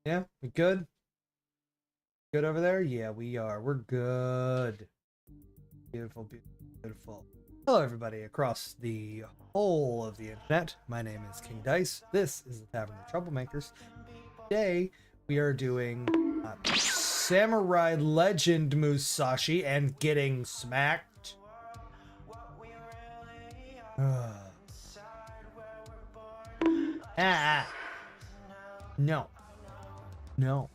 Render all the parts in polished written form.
Yeah, we good? Good over there? Yeah, we are. We're good. Beautiful, beautiful, beautiful. Hello, everybody across the whole of the internet. My name is King Dice. This is the Tavern of Troublemakers. Today, we are doing Samurai Legend Musashi and getting smacked. No. No.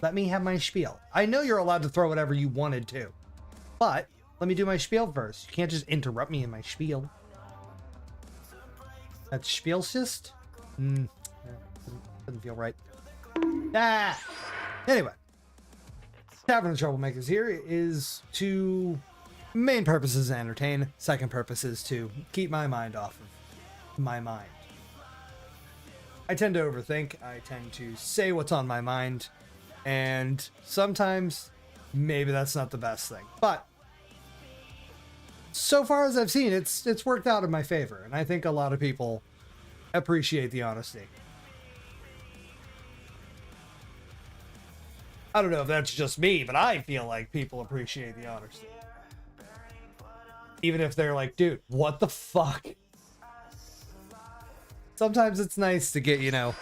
Let me have my spiel. I know you're allowed to throw whatever you wanted to, but let me do my spiel first. You can't just interrupt me in my spiel. That's spielsist? Doesn't feel right. Anyway. Tavern of Troublemakers here is to main purpose is to entertain. Second purpose is to keep my mind off of my mind. I tend to overthink. I tend to say what's on my mind. And sometimes maybe that's not the best thing. But so far as I've seen, it's worked out in my favor. And I think a lot of people appreciate the honesty. I don't know if that's just me, but I feel like people appreciate the honesty. Even if they're like, dude, what the fuck? Sometimes it's nice to get, you know,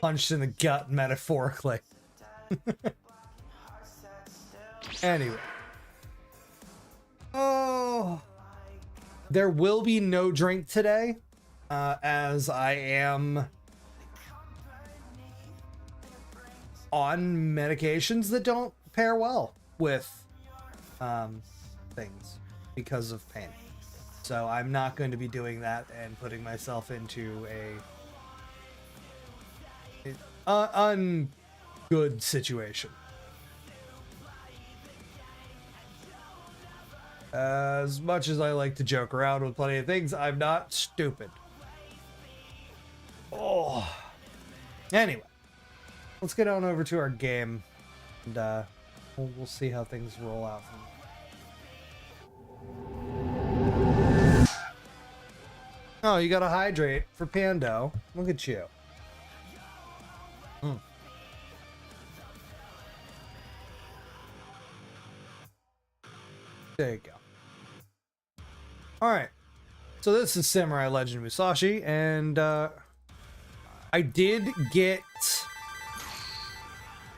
punched in the gut metaphorically. Anyway. Oh. There will be no drink today, as I am on medications that don't pair well with things because of pain. So I'm not going to be doing that and putting myself into a ungood situation. As much as I like to joke around with plenty of things, I'm not stupid. Oh. Anyway, let's get on over to our game, and we'll see how things roll out from there. Oh, you gotta hydrate for Pando. Look at you. There you go. Alright. So this is Samurai Legend Musashi, and I did get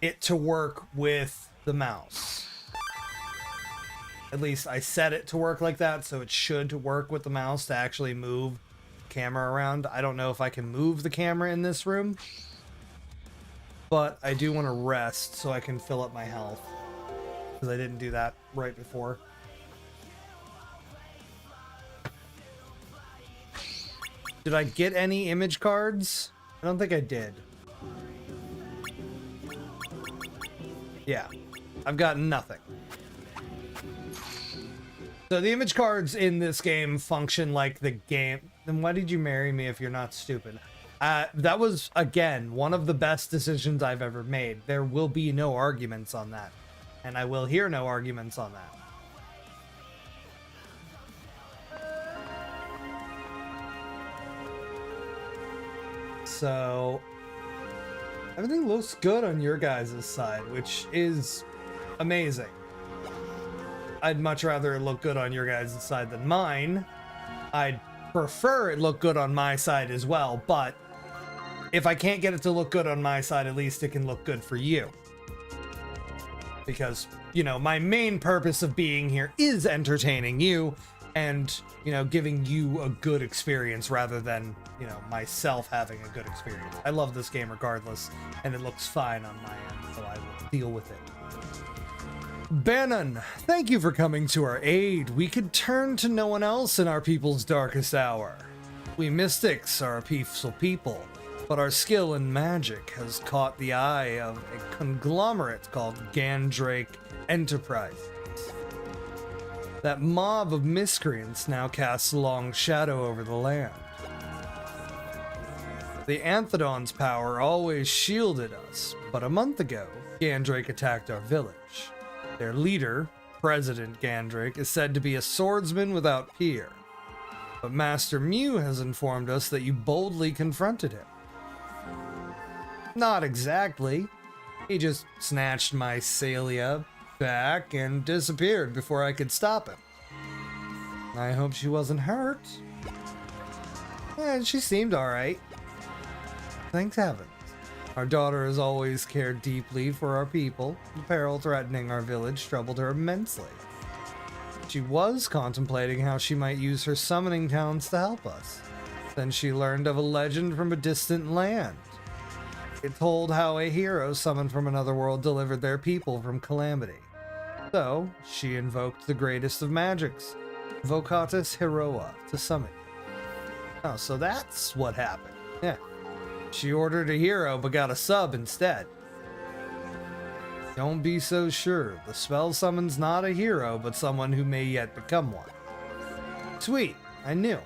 it to work with the mouse. At least I set it to work like that, so it should work with the mouse to actually move the camera around. I don't know if I can move the camera in this room, but I do want to rest so I can fill up my health, because I didn't do that right before. Did I get any image cards? I don't think I did. Yeah, I've got nothing. So the image cards in this game function like the game. Then why did you marry me if you're not stupid? That was, again, one of the best decisions I've ever made. There will be no arguments on that. And I will hear no arguments on that. So everything looks good on your guys' side, which is amazing. I'd much rather it look good on your guys' side than mine. I'd prefer it look good on my side as well, but if I can't get it to look good on my side, at least it can look good for you. Because, you know, my main purpose of being here is entertaining you and, you know, giving you a good experience rather than, you know, myself having a good experience. I love this game regardless, and it looks fine on my end, so I will deal with it. Bannon, thank you for coming to our aid. We could turn to no one else in our people's darkest hour. We mystics are a peaceful people, but our skill in magic has caught the eye of a conglomerate called Gandrake Enterprises. That mob of miscreants now casts a long shadow over the land. The Anthedon's power always shielded us, but a month ago, Gandrake attacked our village. Their leader, President Gandrake, is said to be a swordsman without peer. But Master Mew has informed us that you boldly confronted him. Not exactly. He just snatched my Celia back and disappeared before I could stop him. I hope she wasn't hurt. Yeah, she seemed alright. Thanks heavens. Our daughter has always cared deeply for our people. The peril threatening our village troubled her immensely. She was contemplating how she might use her summoning talents to help us. Then she learned of a legend from a distant land. It told how a hero summoned from another world delivered their people from calamity. So, she invoked the greatest of magics, Vocatus Heroa, to summon. Oh, so that's what happened. Yeah. She ordered a hero but got a sub instead. Don't be so sure. The spell summons not a hero, but someone who may yet become one. Sweet. I knew.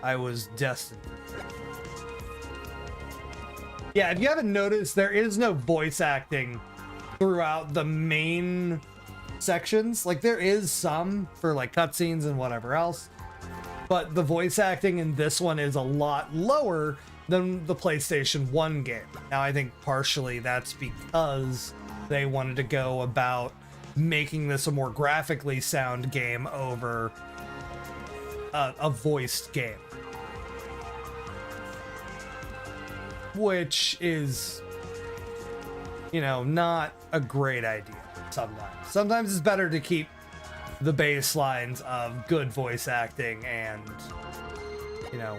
I was destined. Yeah, if you haven't noticed, there is no voice acting throughout the main sections. Like, there is some for, like, cutscenes and whatever else. But the voice acting in this one is a lot lower than the PlayStation 1 game. Now, I think partially that's because they wanted to go about making this a more graphically sound game over a voiced game. Which is, you know, not a great idea sometimes. Sometimes it's better to keep the baselines of good voice acting and, you know,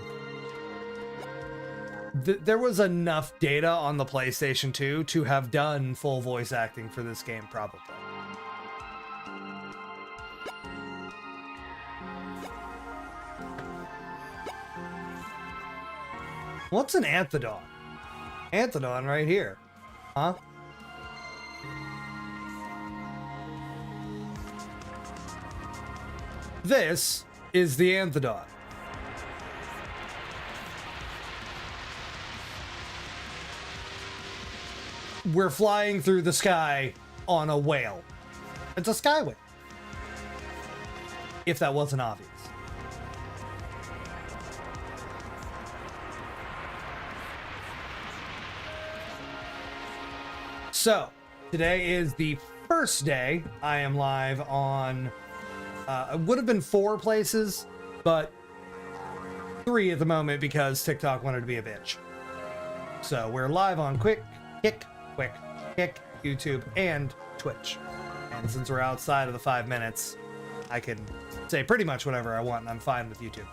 there was enough data on the PlayStation 2 to have done full voice acting for this game, probably. What's an Anthedon? Anthedon right here. Huh? This is the Anthedon. We're flying through the sky on a whale. It's a skyway. If that wasn't obvious. So, today is the first day I am live on, it would have been 4 places, but 3 at the moment because TikTok wanted to be a bitch. So, we're live on Quick, YouTube, and Twitch. And since we're outside of the 5 minutes, I can say pretty much whatever I want, and I'm fine with YouTube.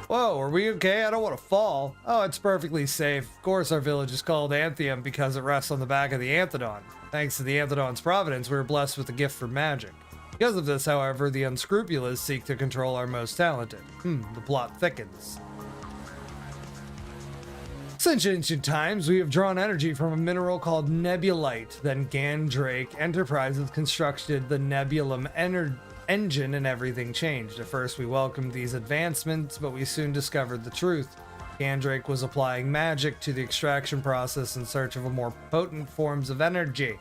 Whoa, are we okay? I don't want to fall. Oh, it's perfectly safe. Of course our village is called Anthium because it rests on the back of the Anthedon. Thanks to the Anthedon's providence, we were blessed with the gift for magic. Because of this, however, the unscrupulous seek to control our most talented. The plot thickens. Since ancient times, we have drawn energy from a mineral called nebulite. Then Gandrake Enterprises constructed the Nebulum engine and everything changed. At first we welcomed these advancements, but we soon discovered the truth. Gandrake was applying magic to the extraction process in search of a more potent forms of energy.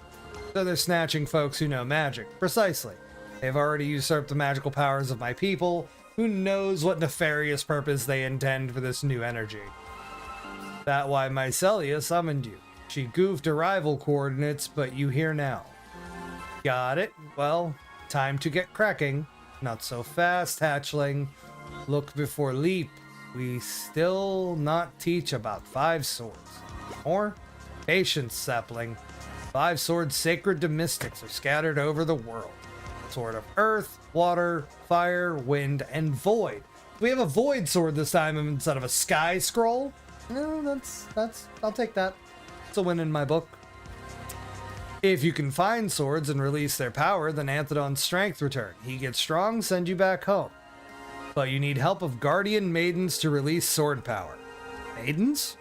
So they're snatching folks who know magic. Precisely. They've already usurped the magical powers of my people. Who knows what nefarious purpose they intend for this new energy. That's why Mycelia summoned you. She goofed arrival coordinates, but you here now. Got it? Well, time to get cracking. Not so fast, hatchling. Look before leap. We still not teach about 5 swords. Or patience, sapling. 5 swords sacred to mystics are scattered over the world. Sword of earth, water, fire, wind, and void. We have a void sword this time instead of a sky scroll. No, I'll take that. It's a win in my book. If you can find swords and release their power, then Anthedon's strength return. He gets strong, send you back home. But you need help of guardian maidens to release sword power. Maidens?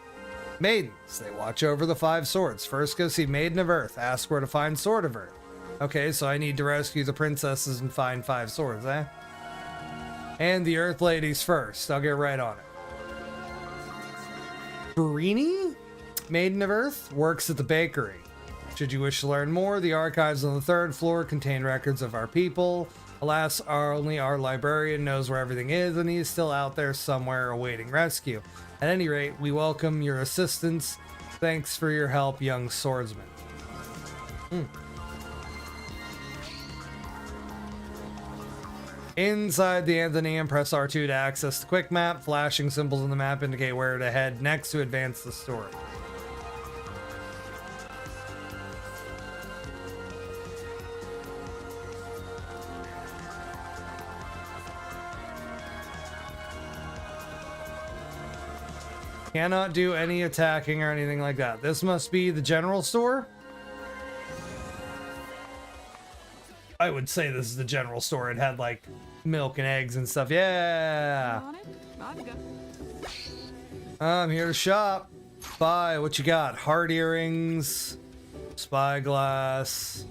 Maidens. They watch over the 5 swords. First go see Maiden of Earth. Ask where to find Sword of Earth. Okay, so I need to rescue the princesses and find 5 swords, eh? And the Earth ladies first. I'll get right on it. Barini? Maiden of Earth? Works at the bakery. Should you wish to learn more, the archives on the 3rd floor contain records of our people. Alas, only our librarian knows where everything is, and he is still out there somewhere awaiting rescue. At any rate, we welcome your assistance. Thanks for your help, young swordsman. Inside the Anthonyum, press R2 to access the quick map. Flashing symbols on the map indicate where to head next to advance the story. Cannot do any attacking or anything like that. This must be the general store. I would say this is the general store. It had like milk and eggs and stuff. Yeah. I'm here to shop. Buy what you got. Heart earrings, spyglass,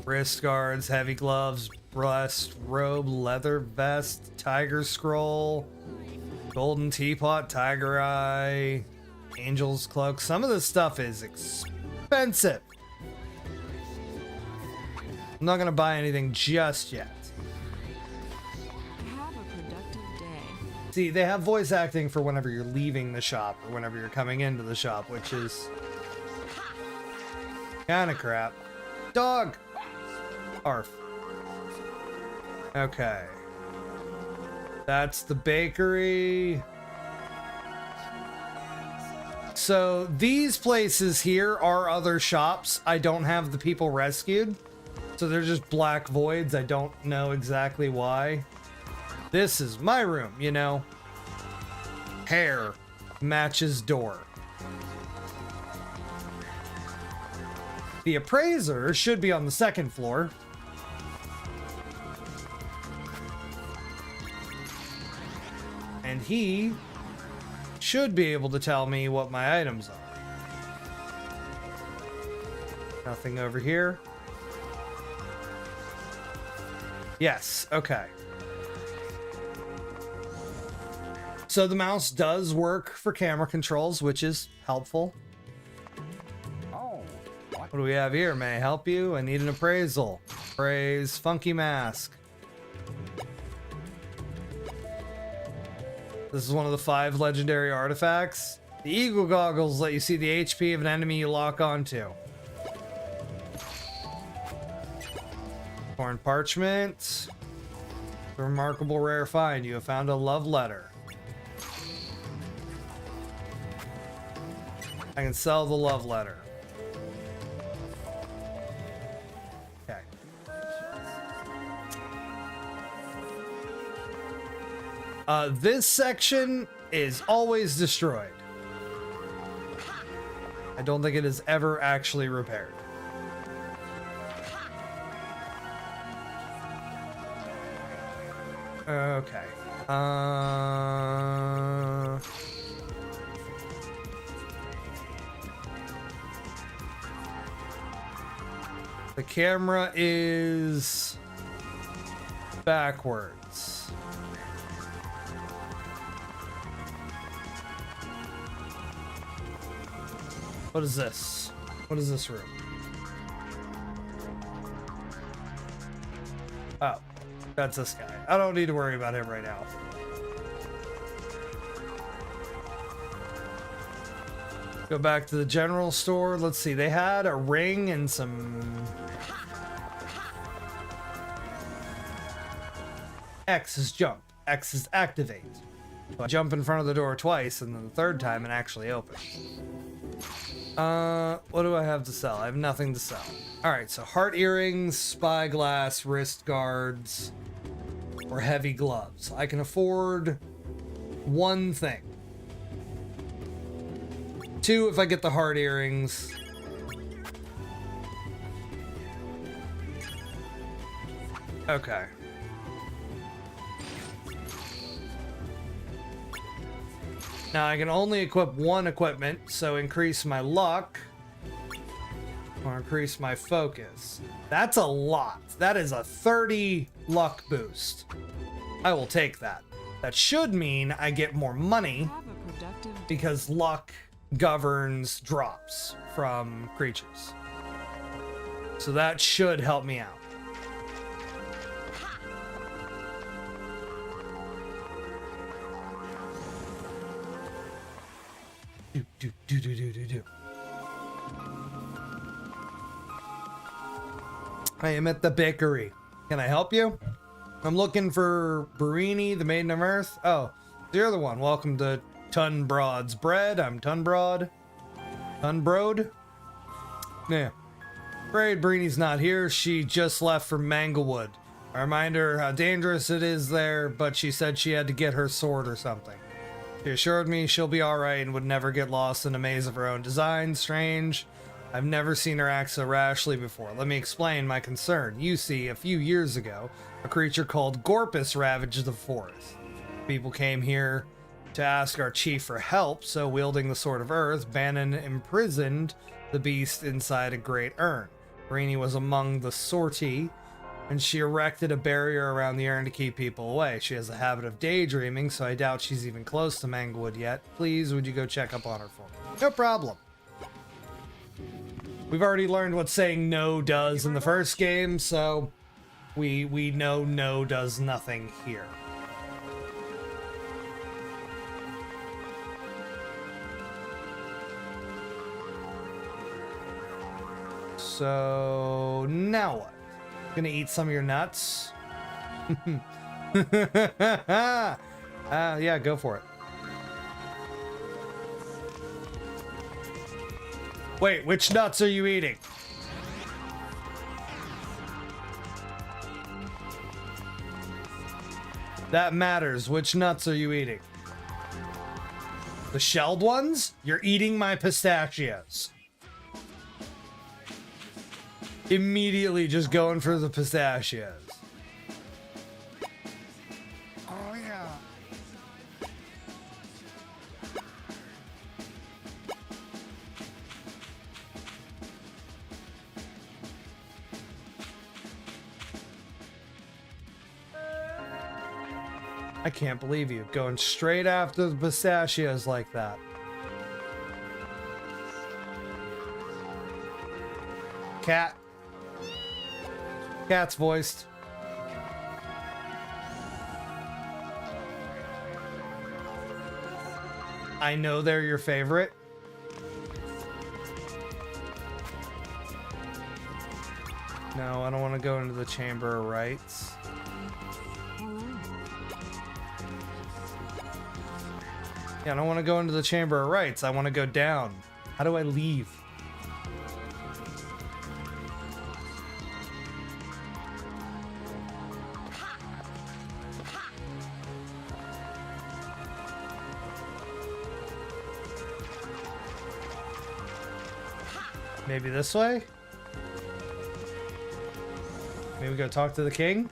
wrist guards, heavy gloves, breast robe, leather vest, tiger scroll, golden teapot, tiger eye, angel's cloak. Some of this stuff is expensive. I'm not gonna buy anything just yet. Have a productive day. See, they have voice acting for whenever you're leaving the shop or whenever you're coming into the shop, which is kind of crap. Dog! Arf. Okay. That's the bakery. So these places here are other shops. I don't have the people rescued. So they're just black voids. I don't know exactly why. This is my room, you know. Hair matches door. The appraiser should be on the second floor. And he should be able to tell me what my items are. Nothing over here. Yes, okay. So the mouse does work for camera controls, which is helpful. Oh, What do we have here? May I help you? I need an appraisal. Appraise funky mask. This is one of the 5 legendary artifacts. The eagle goggles let you see the HP of an enemy you lock onto. Torn parchment. A remarkable rare find. You have found a love letter. I can sell the love letter. Okay. This section is always destroyed. I don't think it is ever actually repaired. Okay. The camera is backwards. What is this? What is this room? Oh, that's this guy. I don't need to worry about him right now. Go back to the general store. Let's see. They had a ring and some... X is jump. X is activate. So I jump in front of the door twice, and then the third time it actually opens. What do I have to sell? I have nothing to sell. Alright, so heart earrings, spyglass, wrist guards, or heavy gloves. I can afford one thing. 2 if I get the heart earrings. Okay. Now I can only equip 1 equipment, so increase my luck or increase my focus. That's a lot. That is a 30 luck boost. I will take that. That should mean I get more money Have a productive day. because luck governs drops from creatures. So that should help me out. Do. I am at the bakery. Can I help you? I'm looking for Barini, the Maiden of Earth. Oh, you're the one. Welcome to Tunbroad's Bread. I'm Tunbroad. Tunbroad? Yeah. Afraid Barini's not here. She just left for Manglewood. I remind her how dangerous it is there, but she said she had to get her sword or something. She assured me she'll be alright and would never get lost in a maze of her own design. Strange. I've never seen her act so rashly before. Let me explain my concern. You see, a few years ago, a creature called Gorpus ravaged the forest. People came here to ask our chief for help, so wielding the Sword of Earth, Bannon imprisoned the beast inside a great urn. Barini was among the sortie, and she erected a barrier around the urn to keep people away. She has a habit of daydreaming, so I doubt she's even close to Manglewood yet. Please, would you go check up on her for me? No problem. We've already learned what saying no does in the first game, so we know no does nothing here. So now what? Gonna eat some of your nuts? Yeah, go for it. Wait, which nuts are you eating? That matters. Which nuts are you eating? The shelled ones? You're eating my pistachios. Immediately just going for the pistachios. Oh, yeah. I can't believe you going straight after the pistachios like that. Cat. Cat's voiced. I know they're your favorite. No, I don't want to go into the Chamber of Rights. Yeah, I don't want to go into the Chamber of Rights. I want to go down. How do I leave? Maybe this way? Maybe go talk to the king?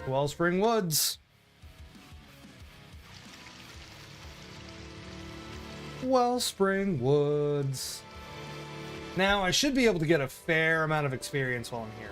Wellspring Woods. Wellspring Woods. Now, I should be able to get a fair amount of experience while I'm here.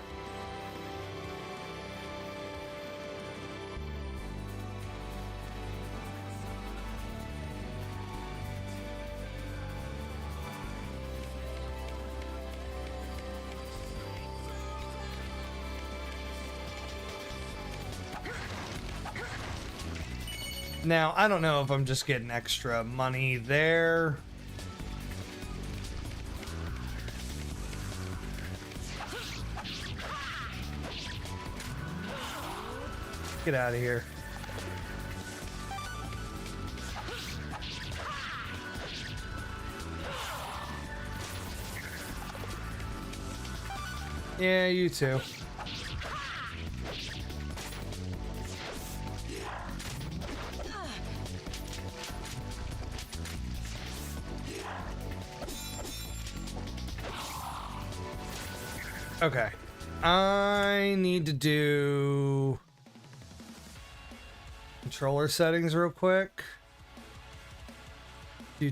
Now, I don't know if I'm just getting extra money there. Get out of here. Yeah, you too. Okay. I need to do controller settings real quick. Do.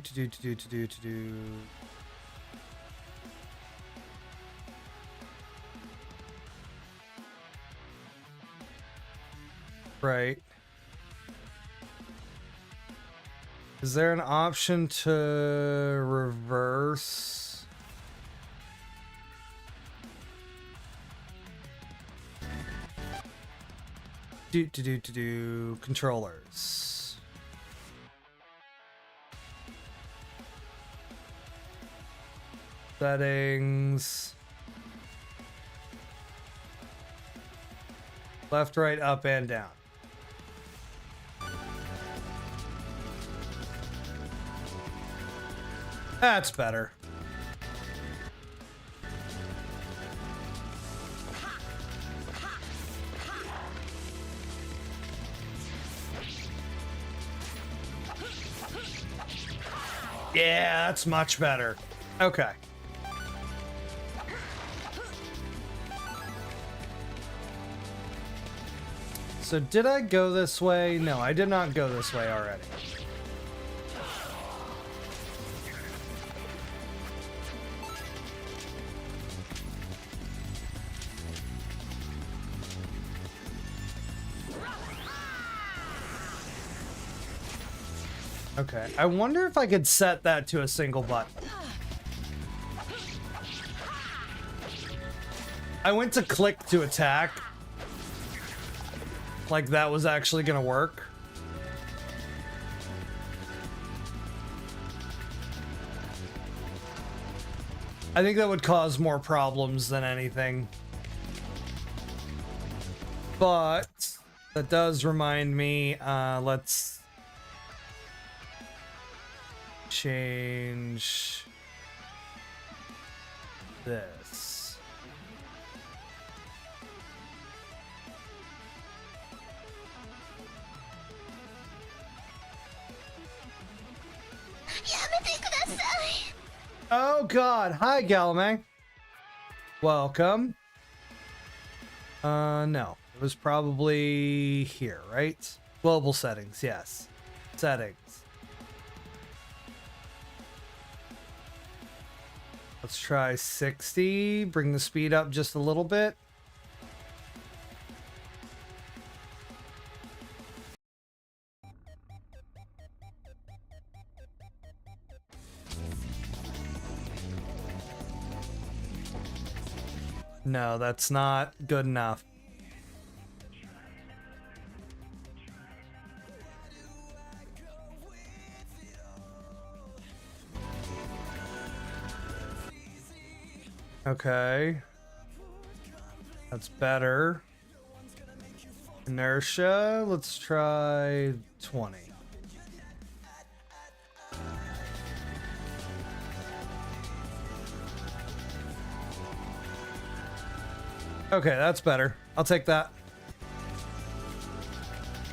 Right. Is there an option to reverse? Controllers. Settings. Left, right, up, and down. That's better. Yeah, that's much better. Okay. So did I go this way? No, I did not go this way already. Okay, I wonder if I could set that to a single button. I went to click to attack. Like that was actually gonna work. I think that would cause more problems than anything. But that does remind me, let's change this. Oh god, hi Galame. Welcome. No, it was probably here, right? Global settings, yes. Settings. Let's try 60, bring the speed up just a little bit. No, that's not good enough. Okay. That's better. Inertia, let's try 20. Okay, that's better. I'll take that.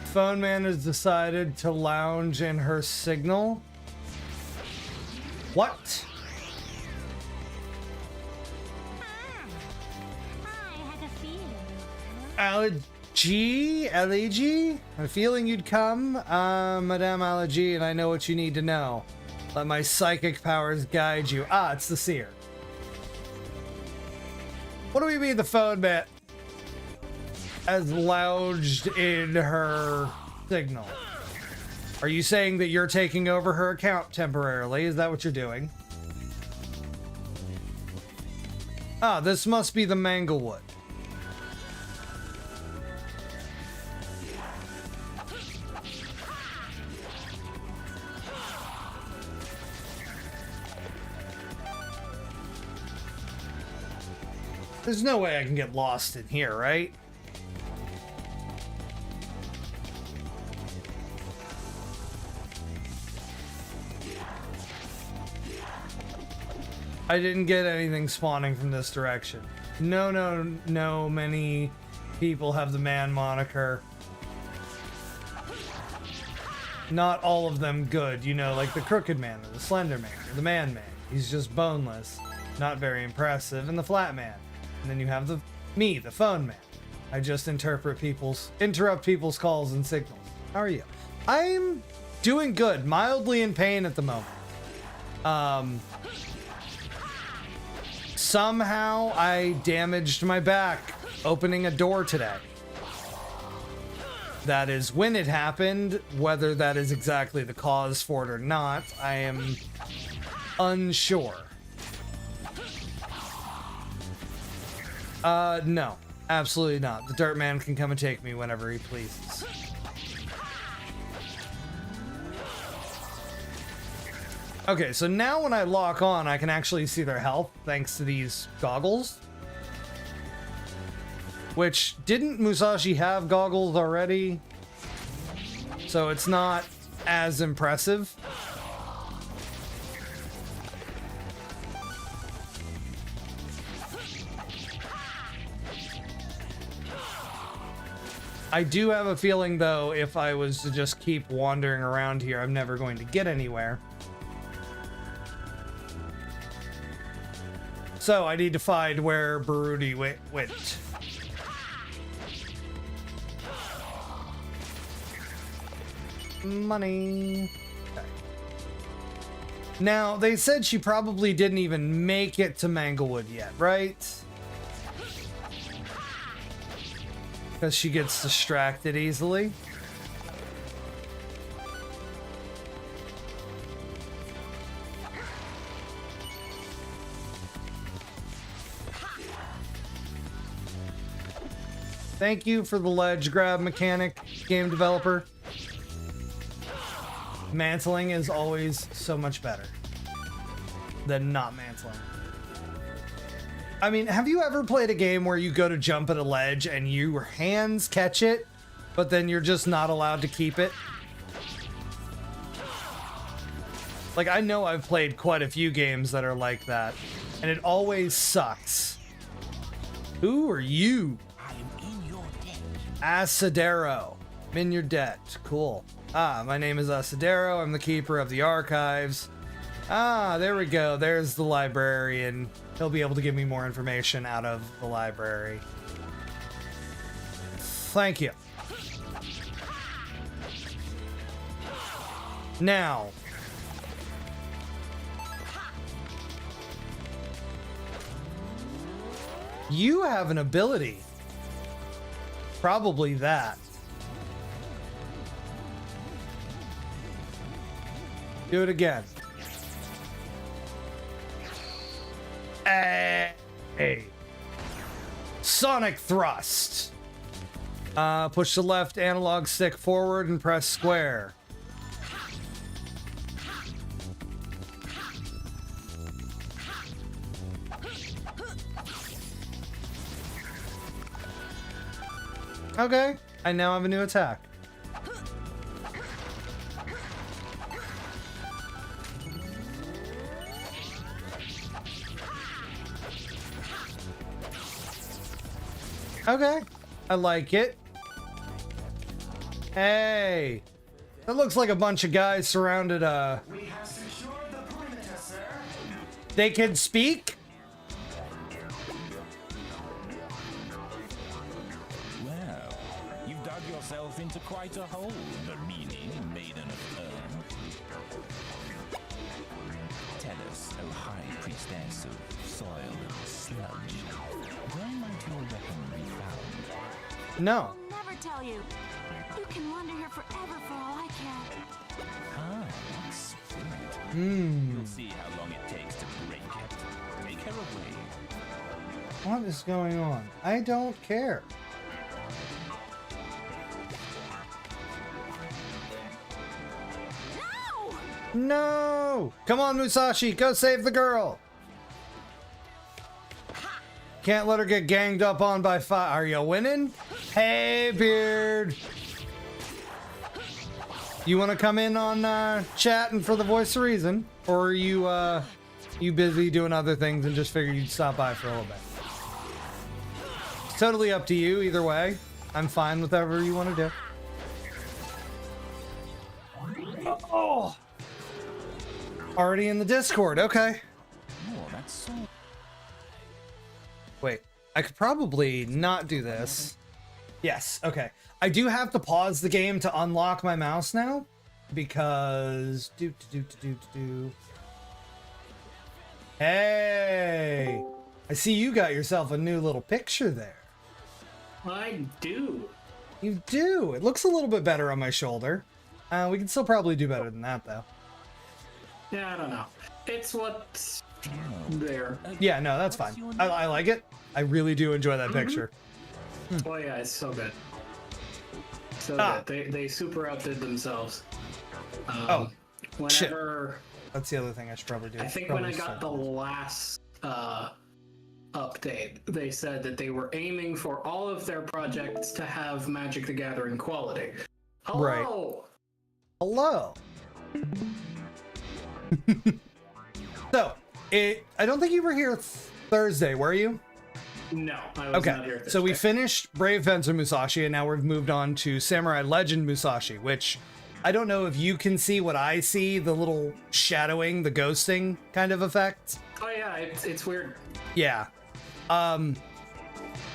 Phone man has decided to lounge in her signal. What? Allergy? Allergy? I'm feeling you'd come, Madame Allergy, and I know what you need to know. Let my psychic powers guide you. Ah, it's the seer. What do we mean the phone man has lounged in her signal? Are you saying that you're taking over her account temporarily? Is that what you're doing? Ah, this must be the Manglewood. There's no way I can get lost in here, right? I didn't get anything spawning from this direction. No, many people have the man moniker. Not all of them good, you know, like the Crooked Man, or the Slender Man, or the Man Man. He's just boneless, not very impressive, and the Flat Man. And then you have me, the Phone Man. I just interrupt people's calls and signals. How are you? I'm doing good, mildly in pain at the moment. Somehow I damaged my back opening a door today. That is when it happened. Whether that is exactly the cause for it or not, I am unsure. No. Absolutely not. The dirt man can come and take me whenever he pleases. Okay, so now when I lock on, I can actually see their health thanks to these goggles. Which, didn't Musashi have goggles already? So it's not as impressive. I do have a feeling, though, if I was to just keep wandering around here, I'm never going to get anywhere. So I need to find where Baruti went. Money. Okay. Now, they said she probably didn't even make it to Manglewood yet, right? Because she gets distracted easily. Thank you for the ledge grab mechanic, game developer. Mantling is always so much better than not mantling. I mean, have you ever played a game where you go to jump at a ledge and your hands catch it, but then you're just not allowed to keep it? Like, I know I've played quite a few games that are like that, and it always sucks. Who are you? Asadero. I'm in your debt. Cool. My name is Asadero. I'm the keeper of the archives. There we go. There's the librarian. He'll be able to give me more information out of the library. Thank you. Now. You have an ability. Probably that. Do it again. Hey. Sonic thrust. Push the left analog stick forward and press square. Okay, I now have a new attack. Okay, I like it. Hey, that looks like a bunch of guys surrounded We have secured the perimeter, sir. They can speak? Well, you've dug yourself into quite a hole, Marini, maiden of Earth. Tell us, O High Priestess of Soil and Sludge, where might your weapon be found? No. Never tell you. You can wander here forever for all I care. Ah, that's splendid. We'll see how long it takes to break it. Take her away. What is going on? I don't care. No! No! Come on, Musashi, go save the girl. Can't let her get ganged up on by fire. Are you winning? Hey, Beard. You want to come in on chatting for the voice of reason? Or are you busy doing other things and just figured you'd stop by for a little bit? It's totally up to you either way. I'm fine with whatever you want to do. Oh! Already in the Discord, okay. Oh, that's so... Wait, I could probably not do this. Yes, okay. I do have to pause the game to unlock my mouse now because Hey, I see you got yourself a new little picture there. I do. You do. It looks a little bit better on my shoulder. We can still probably do better than that though. Yeah, I don't know. It's what's there. Yeah, no, that's fine. I like it. I really do enjoy that picture. Oh yeah, it's so good. So Ah. good. They super outdid themselves. Oh, whenever That's the other thing I should probably do. I think when I got the last update, they said that they were aiming for all of their projects to have Magic the Gathering quality. Hello! Hello. So, I don't think you were here Thursday, were you? No, I was not here Okay, so we Thursday. finished Brave Fencer Musashi, and now we've moved on to Samurai Legend Musashi, which I don't know if you can see what I see, the little shadowing, the ghosting kind of effect. Oh yeah, it's weird. Yeah.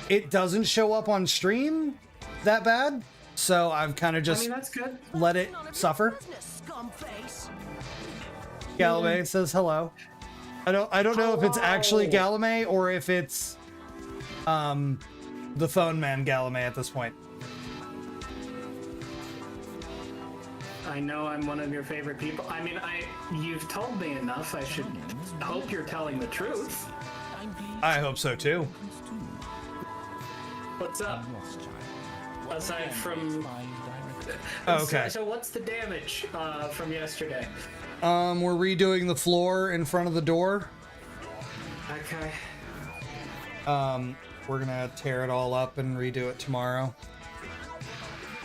It doesn't show up on stream that bad, so I've kind of I just mean, that's good. let it suffer. Galame says hello. I don't know if it's actually Galame or if it's the phone man Galame at this point. I know I'm one of your favorite people. I mean, you've told me enough. I should hope you're telling the truth. I hope so too. What's up? Aside from... Oh, okay. So what's the damage from yesterday? We're redoing the floor in front of the door. Okay. We're gonna tear it all up and redo it tomorrow.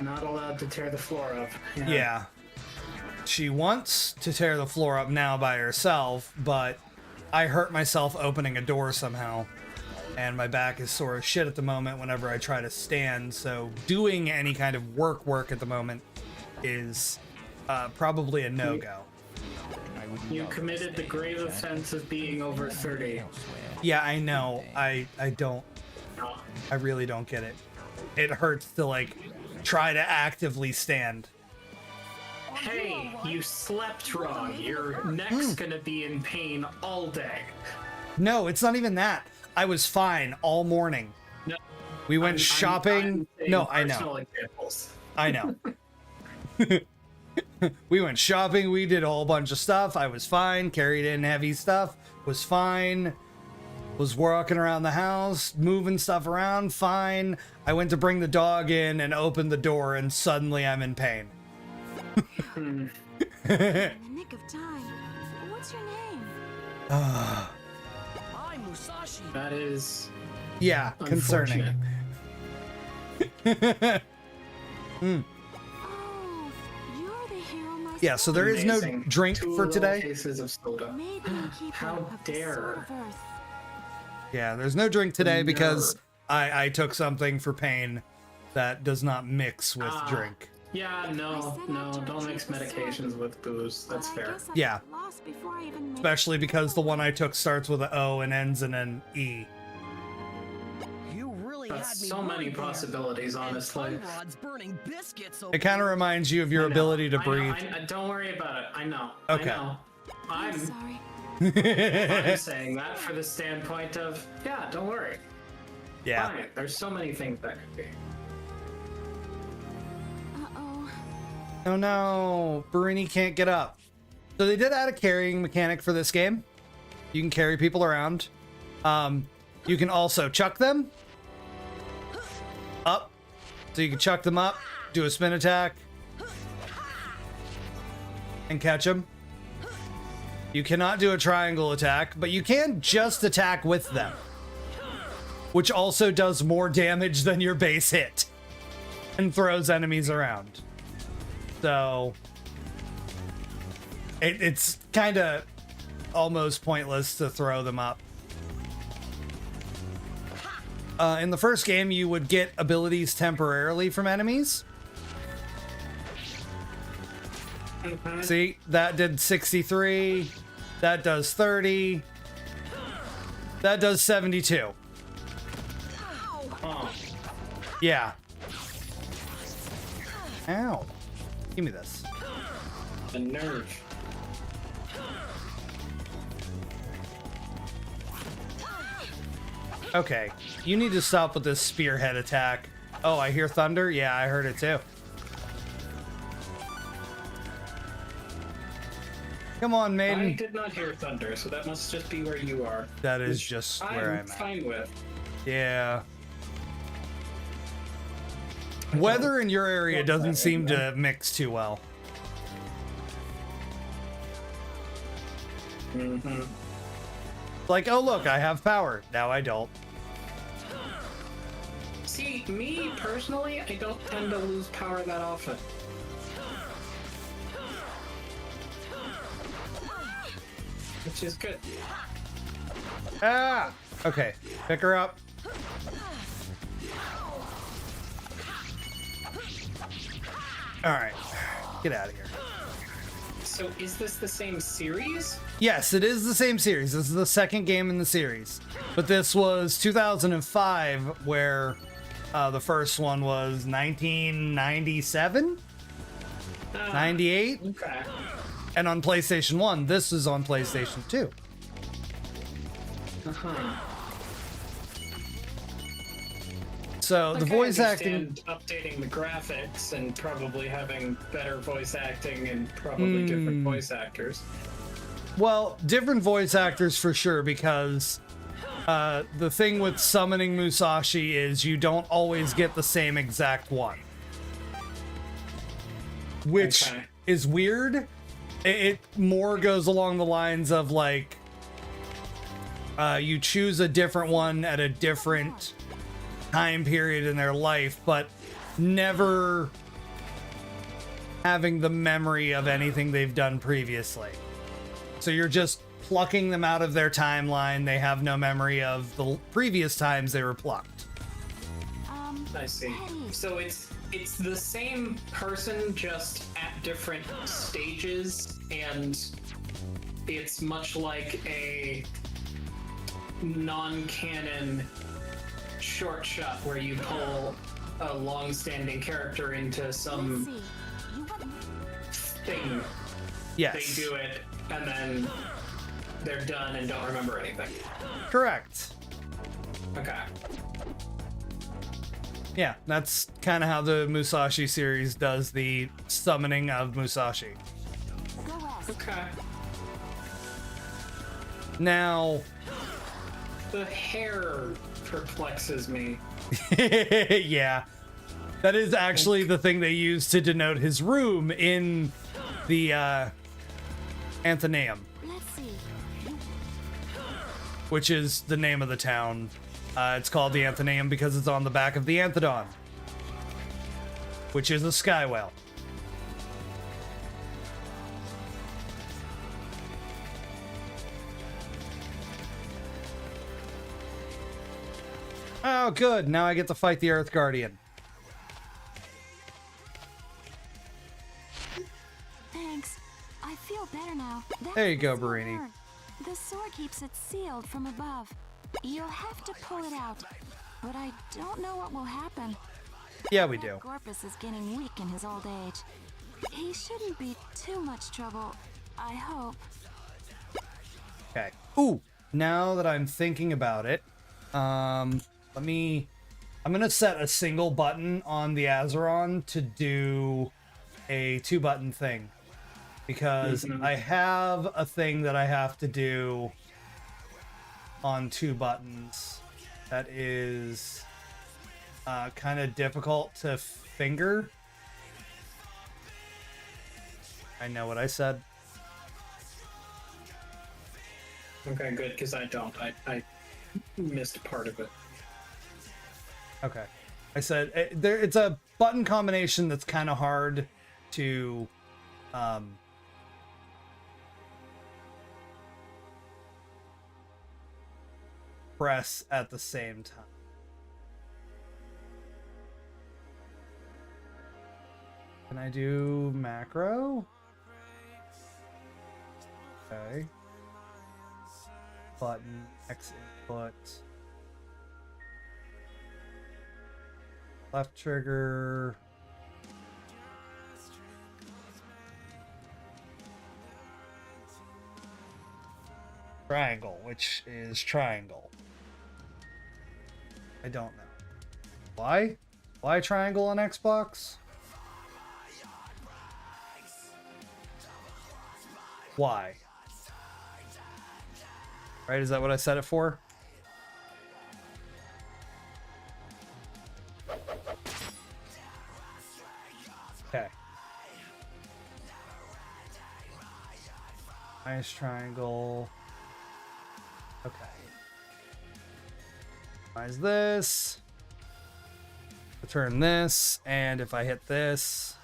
Not allowed to tear the floor up. Yeah. She wants to tear the floor up now by herself, but I hurt myself opening a door somehow. And my back is sore as shit at the moment whenever I try to stand, so doing any kind of work at the moment is probably a no-go. You committed the grave offense of being over 30. Yeah, I know. I really don't get it. It hurts to, like, try to actively stand. Hey, you slept wrong. Your neck's gonna be in pain all day. No, it's not even that. I was fine all morning. No, We went shopping. No, I know. personal examples. I know. We went shopping. We did a whole bunch of stuff. I was fine. Carried in heavy stuff. Was fine. Was walking around the house, moving stuff around. Fine. I went to bring the dog in and opened the door, and suddenly I'm in pain. In the nick of time. What's your name? That is Yeah, concerning. unfortunate. Oh, you're the hero most Yeah, so there is no Amazing. drink Two for little today. cases of soda. Maybe a keeper How of the dare. sword of earth. Yeah, there's no drink today because Nerd. I took something for pain that does not mix with drink. Yeah, no, don't mix medications with booze. That's But I fair. guess I Yeah. got lost before I even made Especially because the one I took starts with an O and ends in an E. You really That's had me so many worried there. possibilities, And honestly. Fun Rod's burning biscuits It kind of reminds you of your I know, ability to I know, breathe. don't worry about it. I know. Okay. I know. I'm I'm sorry. I'm saying that for the standpoint of, yeah, don't worry. Yeah. Fine. There's so many things that could be. Uh-oh. Oh no, Barini can't get up. So they did add a carrying mechanic for this game. You can carry people around. You can also chuck them up. So you can chuck them up, do a spin attack, and catch them. You cannot do a triangle attack, but you can just attack with them, which also does more damage than your base hit and throws enemies around. So it's kind of almost pointless to throw them up. In the first game, you would get abilities temporarily from enemies. See, that did 63. That does 30. That does 72. Oh, Yeah. Ow. Give me this. the nerve. Okay. You need to stop with this spearhead attack. Oh, I hear thunder? Yeah, I heard it too. Come on, I maiden. did not hear thunder, so that must just be where you are. That is Which just where I'm I'm at. fine with. Yeah. Weather in your area doesn't seem to mix too well. Mm-hmm. Like, oh look, I have power. Now I don't. See, me personally, I don't tend to lose power that often. Which is good. Ah! Okay, pick her up. Alright, get out of here. So is this the same series? Yes, it is the same series. This is the second game in the series. But this was 2005, where the first one was 1997? 98? Okay. And on PlayStation 1, this is on PlayStation 2. Uh-huh. So the Like, I voice understand acting... updating the graphics and probably having better voice acting and probably different voice actors. Well, different voice actors for sure, because the thing with summoning Musashi is you don't always get the same exact one. Which Okay. is weird. It more goes along the lines of like you choose a different one at a different time period in their life, but never having the memory of anything they've done previously. So you're just plucking them out of their timeline. They have no memory of the previous times they were plucked. I see. So it's the same person, just at different stages, and it's much like a non-canon short shot where you pull a long-standing character into some Let's see. You want thing. Yes. They do it, and then they're done and don't remember anything. Correct. Okay. Yeah, that's kind of how the Musashi series does the summoning of Musashi. go west? Okay. Now, The hair perplexes me. yeah, that is actually the thing they use to denote his room in the Athenaeum, Let's see. which is the name of the town. It's called the Athenaeum because it's on the back of the Anthedon, which is a sky whale. Oh, good. Now I get to fight the Earth Guardian. Thanks. I feel better now. There you go, That's the Barini. word. The sword keeps it sealed from above. You'll have to pull it out, but I don't know what will happen. Yeah, we do. Gorpus is getting weak in his old age. He shouldn't be too much trouble, I hope. Okay. Ooh, now that I'm thinking about it, I'm gonna set a single button on the Azeron to do a 2-button thing, because I have a thing that I have to do on 2 buttons that is kind of difficult to finger. I know what I said. Okay, good, because I don't. I missed part of it. Okay. I said it's a button combination that's kind of hard to press at the same time. Can I do macro? Okay. Button, X input. Left trigger. Triangle, which is triangle. I don't know. Why? Why triangle on Xbox? Why? Right, is that what I set it for? Okay. Nice triangle. Okay. Minimize this. Return this, and if I hit this.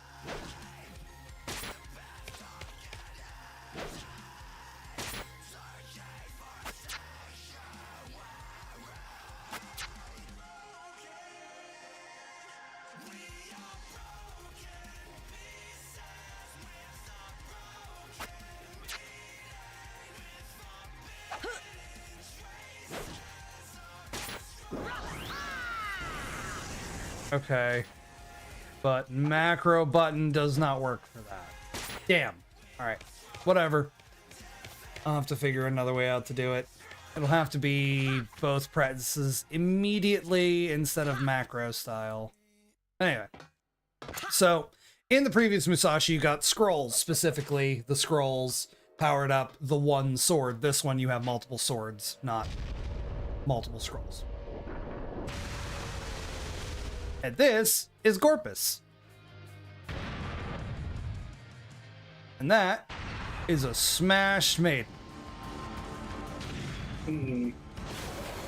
Okay. But macro button does not work for that. Damn. Alright. Whatever. I'll have to figure another way out to do it. It'll have to be both presses immediately instead of macro style. Anyway. So, in the previous Musashi, you got scrolls, specifically the scrolls powered up the one sword. This one, you have multiple swords, not multiple scrolls. And this is Gorpus. And that is a smashed maiden.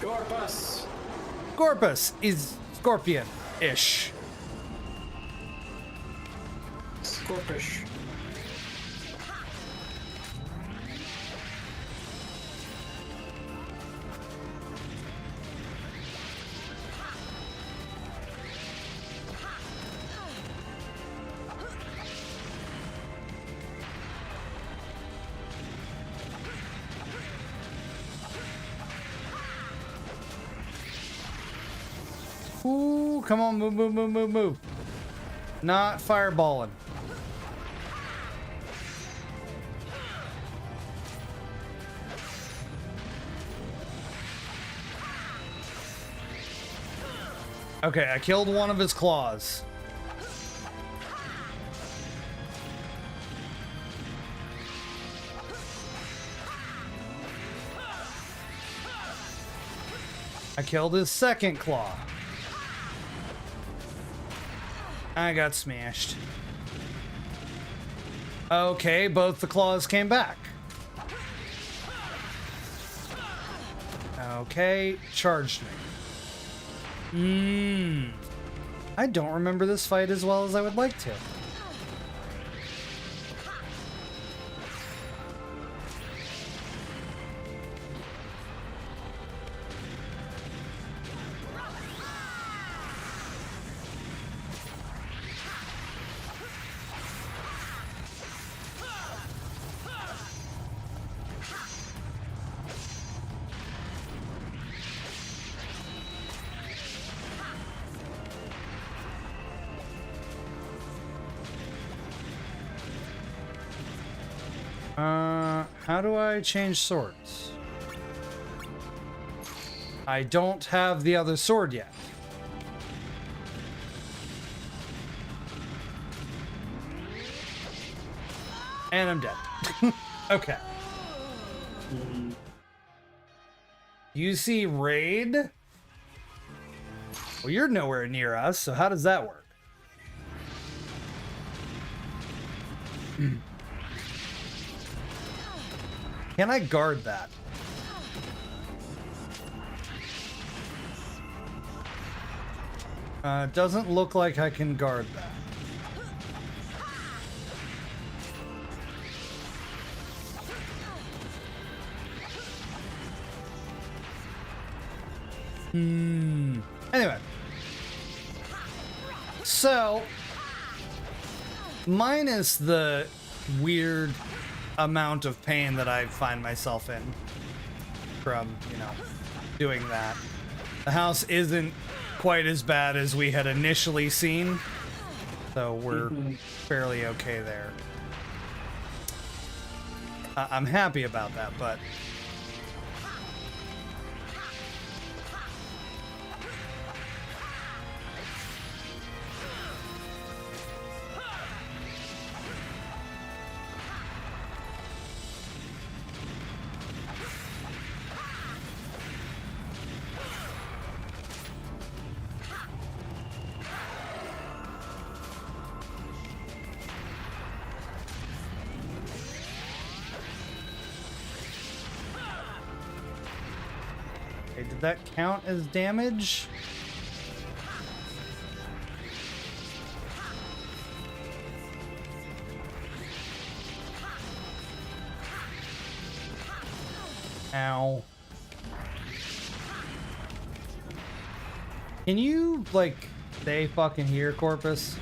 Gorpus! Gorpus is scorpion-ish. Scorpish. Ooh, come on, move, move, move, move, move. Not fireballing. Okay, I killed one of his claws. I killed his second claw. I got smashed. Okay, both the claws came back. Okay, charged me. I don't remember this fight as well as I would like to. How do I change swords? I don't have the other sword yet. And I'm dead. Okay. You see raid? Well, you're nowhere near us, so how does that work? Can I guard that? Doesn't look like I can guard that. Anyway. So, minus the weird amount of pain that I find myself in from, you know, doing that. The house isn't quite as bad as we had initially seen, so we're fairly okay there. I'm happy about that, but that count as damage? Ow. Can you, like, stay fucking here, Corpus?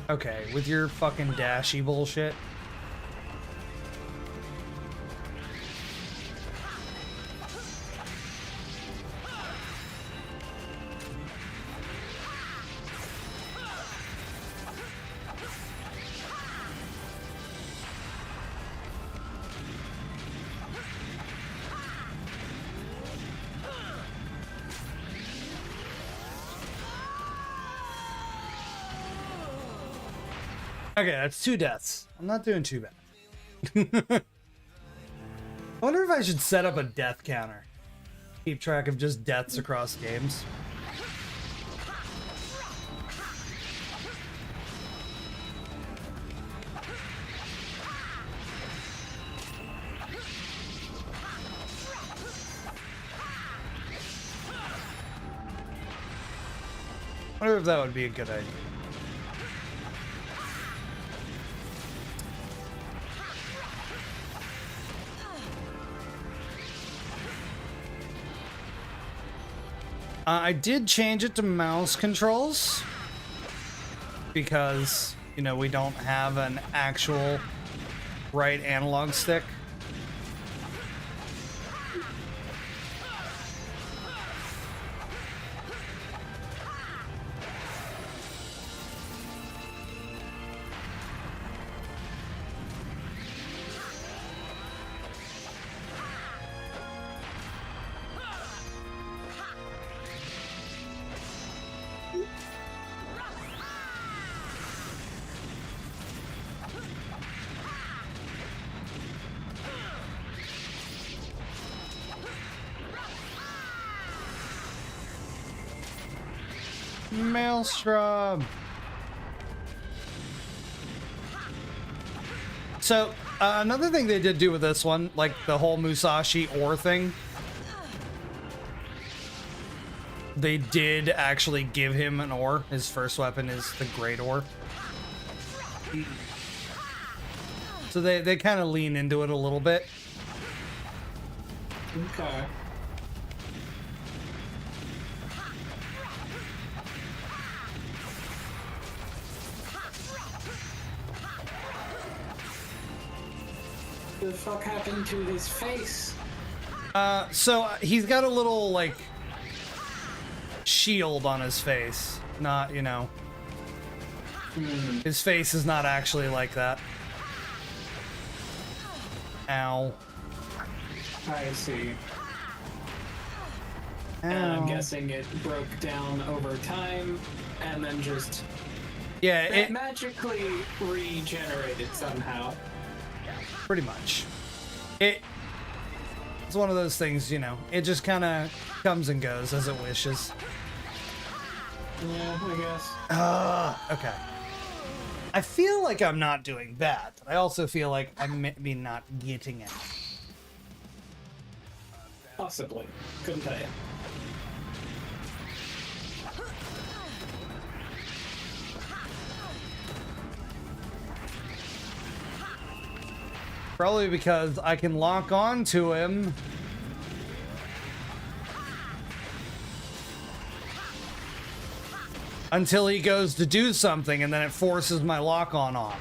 Okay, with your fucking dashy bullshit. Okay, that's 2 deaths. I'm not doing too bad. I wonder if I should set up a death counter. Keep track of just deaths across games. I wonder if that would be a good idea. I did change it to mouse controls because, you know, we don't have an actual right analog stick. Maelstrom. So another thing they did do with this one, like the whole Musashi ore thing, they did actually give him an ore. His first weapon is the great ore. So they kind of lean into it a little bit. Okay. What the fuck happened to his face? So he's got a little, like, shield on his face. Not, you know. His face is not actually like that. Ow. I see. Ow. And I'm guessing it broke down over time and then just Yeah, it magically regenerated somehow. pretty much. It's one of those things, you know. It just kind of comes and goes as it wishes. Yeah, I guess. Okay. I feel like I'm not doing that, but I also feel like I'm maybe not getting it. Possibly. Couldn't tell you. Probably because I can lock on to him. Until he goes to do something, and then it forces my lock on off.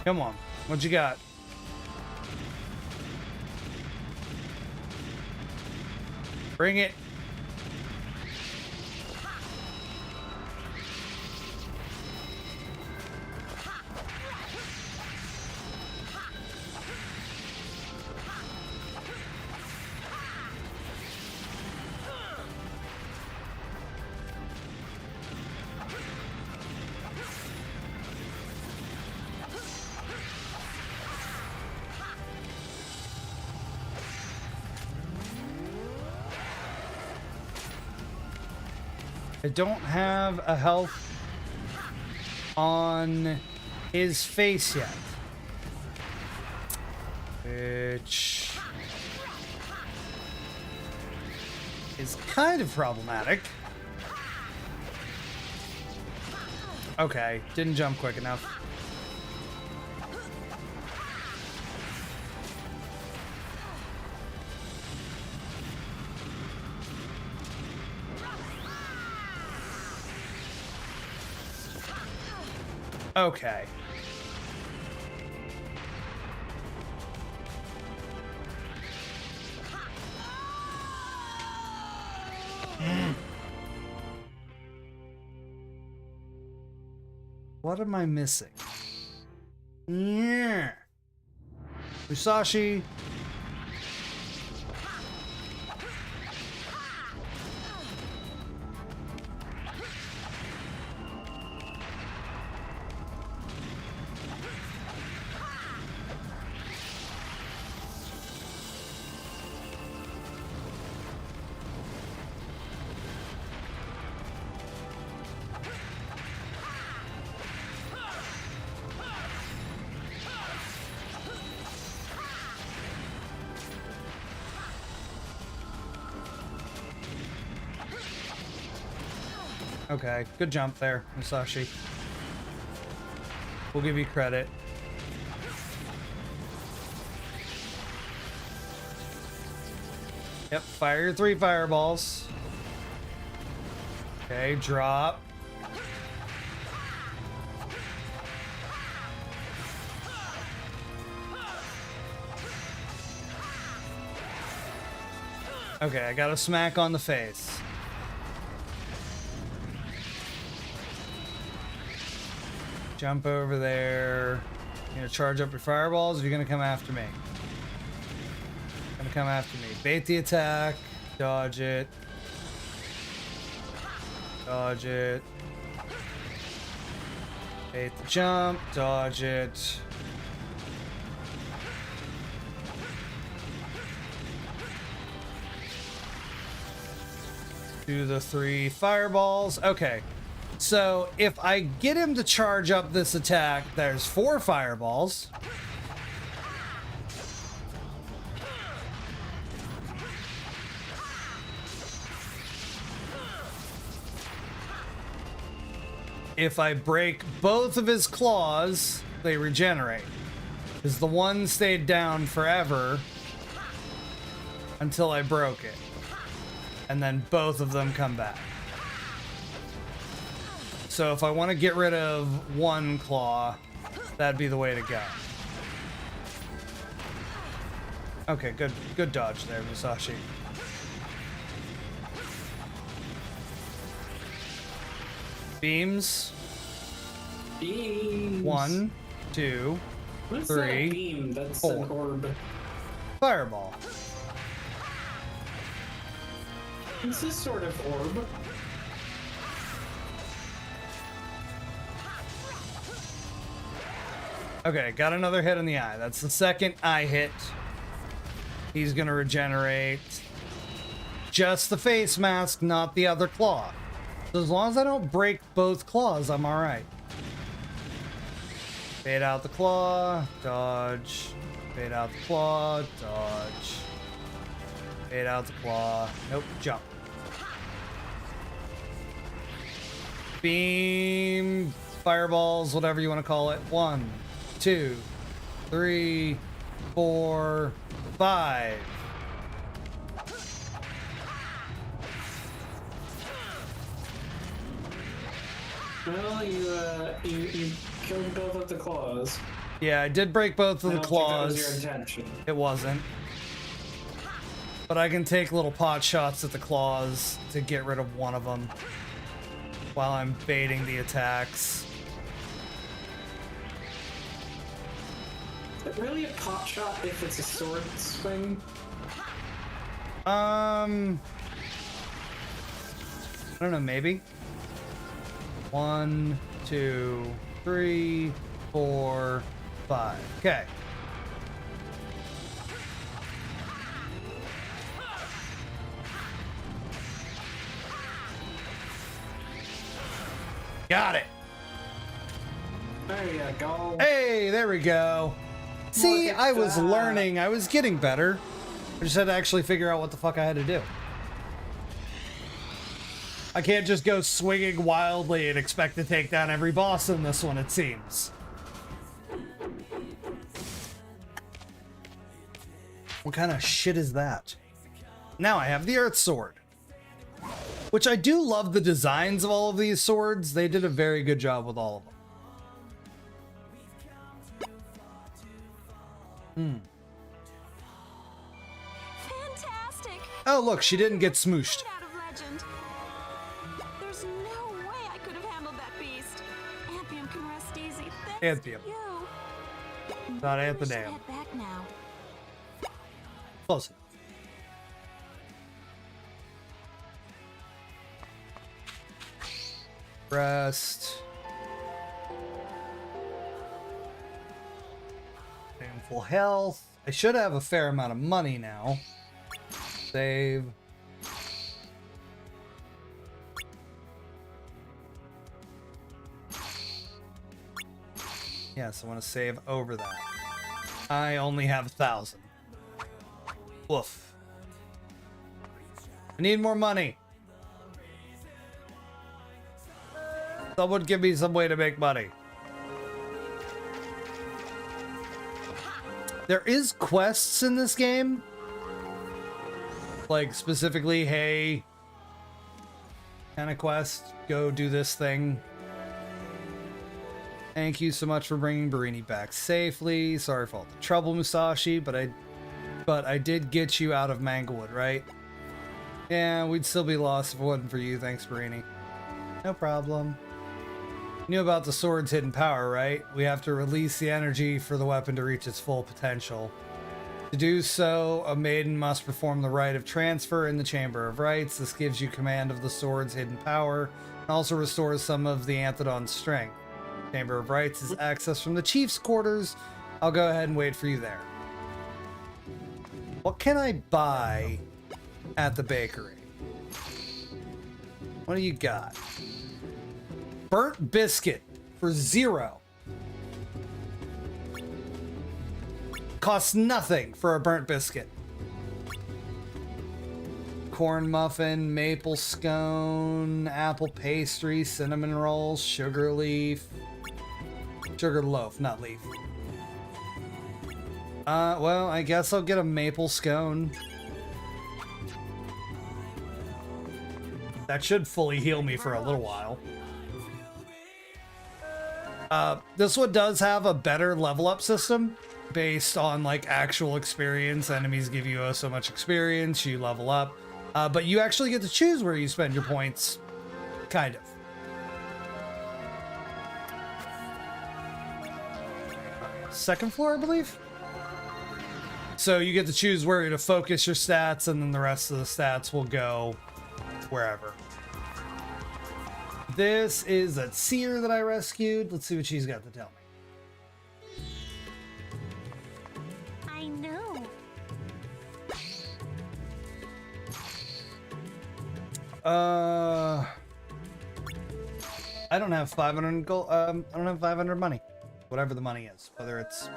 Come on, what you got? Bring it. I don't have a health on his face yet. Which is kind of problematic. Okay, didn't jump quick enough. Okay. What am I missing? Yeah. Musashi. Okay, good jump there, Musashi. We'll give you credit. Yep, fire your 3 fireballs. Okay, drop. Okay, I got a smack on the face. Jump over there. You gonna charge up your fireballs, or you gonna come after me? Gonna come after me. Bait the attack. Dodge it. Dodge it. Bait the jump. Dodge it. Do the 3 fireballs. Okay. So if I get him to charge up this attack, there's 4 fireballs. If I break both of his claws, they regenerate. Because the one stayed down forever until I broke it. And then both of them come back. So if I want to get rid of one claw, that'd be the way to go. Okay, good dodge there, Musashi. Beams. Beams. 1, 2, What's 3, that beam? That's 4. an orb. Fireball. It's this sort of orb. Okay, got another hit in the eye. That's the second eye hit. He's gonna regenerate just the face mask, not the other claw. So as long as I don't break both claws, I'm alright. Fade out the claw, dodge. Fade out the claw, dodge. Fade out the claw. Nope, jump. Beam, fireballs, whatever you want to call it. 1, 2, 3, 4, 5. Well, you killed both of the claws. Yeah, I did break both of the I don't think that was claws. your intention. It wasn't. But I can take little pot shots at the claws to get rid of one of them while I'm baiting the attacks. Is it really a pot shot if it's a sword swing? I don't know, maybe. 1, 2, 3, 4, 5. Okay. Got it. There you go. Hey, there we go. See, Look at I was that. learning. I was getting better. I just had to actually figure out what the fuck I had to do. I can't just go swinging wildly and expect to take down every boss in this one, it seems. What kind of shit is that? Now I have the Earth Sword. Which I do love the designs of all of these swords. They did a very good job with all of them. Fantastic! Oh, look, she didn't get smooshed. Out of legend. There's no way I could have handled that beast. Anthium can rest easy. Thanks to Anthium. you. Not We should Anthony. head back now. Close enough. Rest. Full health. I should have a fair amount of money now. Save. Yes, I want to save over that. I only have 1,000. Woof. I need more money. Someone give me some way to make money. There is quests in this game. Like specifically, hey, kind of quest, go do this thing. Thank you so much for bringing Barini back safely. Sorry for all the trouble, Musashi, but I did get you out of Manglewood, right? Yeah, we'd still be lost if it wasn't for you. Thanks, Barini. No problem. You knew about the sword's hidden power, right? We have to release the energy for the weapon to reach its full potential. To do so, a maiden must perform the rite of transfer in the Chamber of Rites. This gives you command of the sword's hidden power and also restores some of the Anthodon's strength. Chamber of Rites is accessed from the chief's quarters. I'll go ahead and wait for you there. What can I buy at the bakery? What do you got? Burnt biscuit for 0. Costs nothing for a burnt biscuit. Corn muffin, maple scone, apple pastry, cinnamon rolls, sugar leaf. Sugar loaf, not leaf. Well, I guess I'll get a maple scone. That should fully heal me for a little while. This one does have a better level up system based on like actual experience. Enemies give you so much experience, you level up. But you actually get to choose where you spend your points. Kind of. Second floor, I believe. So you get to choose where to focus your stats, and then the rest of the stats will go wherever. This is that seer that I rescued. Let's see what she's got to tell me. I know. I don't have 500 gold. I don't have 500 money. Whatever the money is, whether it's